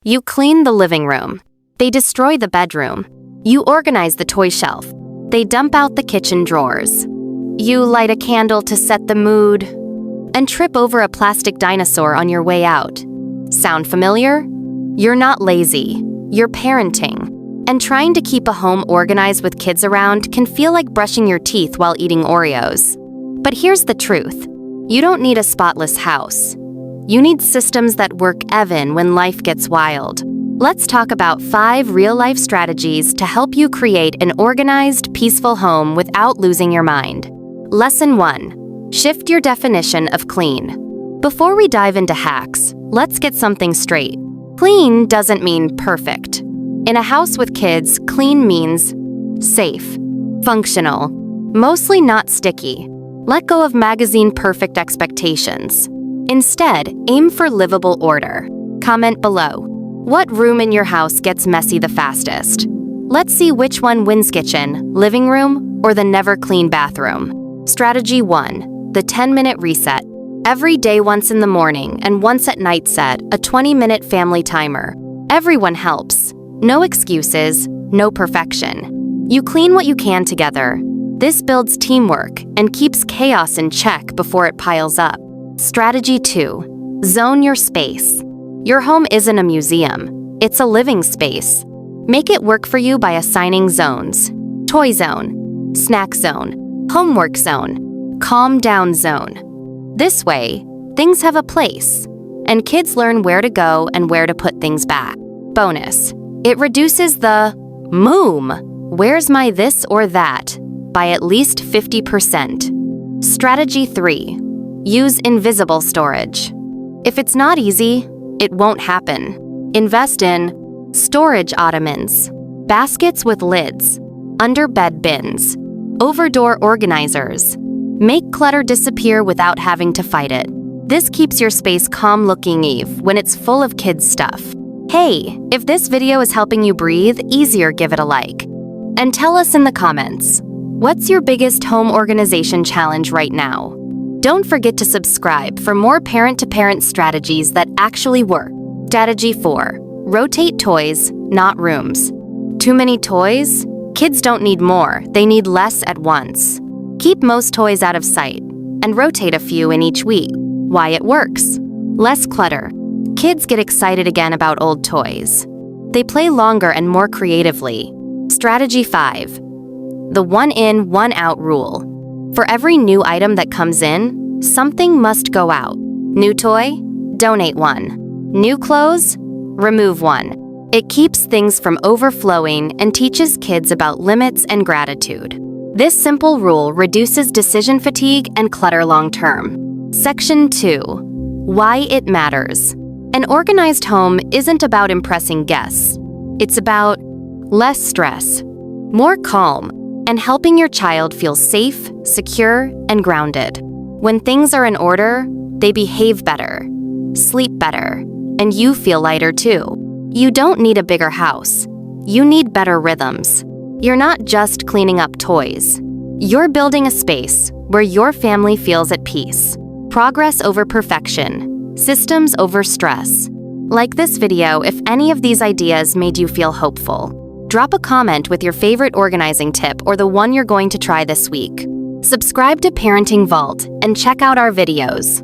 You clean the living room. They destroy the bedroom. You organize the toy shelf. They dump out the kitchen drawers. You light a candle to set the mood and trip over a plastic dinosaur on your way out. Sound familiar? You're not lazy. You're parenting. And trying to keep a home organized with kids around can feel like brushing your teeth while eating Oreos. But here's the truth. You don't need a spotless house. You need systems that work even when life gets wild. Let's talk about 5 real-life strategies to help you create an organized, peaceful home without losing your mind. Lesson 1. Shift your definition of clean. Before we dive into hacks, let's get something straight. Clean doesn't mean perfect. In a house with kids, clean means safe, functional, mostly not sticky. Let go of magazine-perfect expectations. Instead, aim for livable order. Comment below. What room in your house gets messy the fastest? Let's see which one wins: kitchen, living room, or the never-clean bathroom. Strategy 1. The 10-minute reset. Every day, once in the morning and once at night, set a 20-minute family timer. Everyone helps. No excuses, no perfection. You clean what you can together. This builds teamwork and keeps chaos in check before it piles up. Strategy 2. Zone your space. Your home isn't a museum. It's a living space. Make it work for you by assigning zones. Toy zone, snack zone, homework zone, calm down zone. This way, things have a place, and kids learn where to go and where to put things back. Bonus. It reduces the where's my this or that by at least 50%. Strategy 3. Use invisible storage. If it's not easy, it won't happen. Invest in storage ottomans, baskets with lids, under-bed bins, over-door organizers. Make clutter disappear without having to fight it. This keeps your space calm-looking even when it's full of kids' stuff. Hey, if this video is helping you breathe easier, give it a like. And tell us in the comments, what's your biggest home organization challenge right now? Don't forget to subscribe for more parent-to-parent strategies that actually work. Strategy 4. Rotate toys, not rooms. Too many toys? Kids don't need more, they need less at once. Keep most toys out of sight and rotate a few in each week. Why it works? Less clutter. Kids get excited again about old toys. They play longer and more creatively. Strategy 5. The one in, one out rule. For every new item that comes in, something must go out. New toy? Donate one. New clothes? Remove one. It keeps things from overflowing and teaches kids about limits and gratitude. This simple rule reduces decision fatigue and clutter long-term. Section 2. Why it matters. An organized home isn't about impressing guests. It's about less stress, more calm, and helping your child feel safe, secure, and grounded. When things are in order, they behave better, sleep better, and you feel lighter too. You don't need a bigger house. You need better rhythms. You're not just cleaning up toys. You're building a space where your family feels at peace. Progress over perfection. Systems over stress. Like this video if any of these ideas made you feel hopeful. Drop a comment with your favorite organizing tip or the one you're going to try this week. Subscribe to Parenting Vault and check out our videos.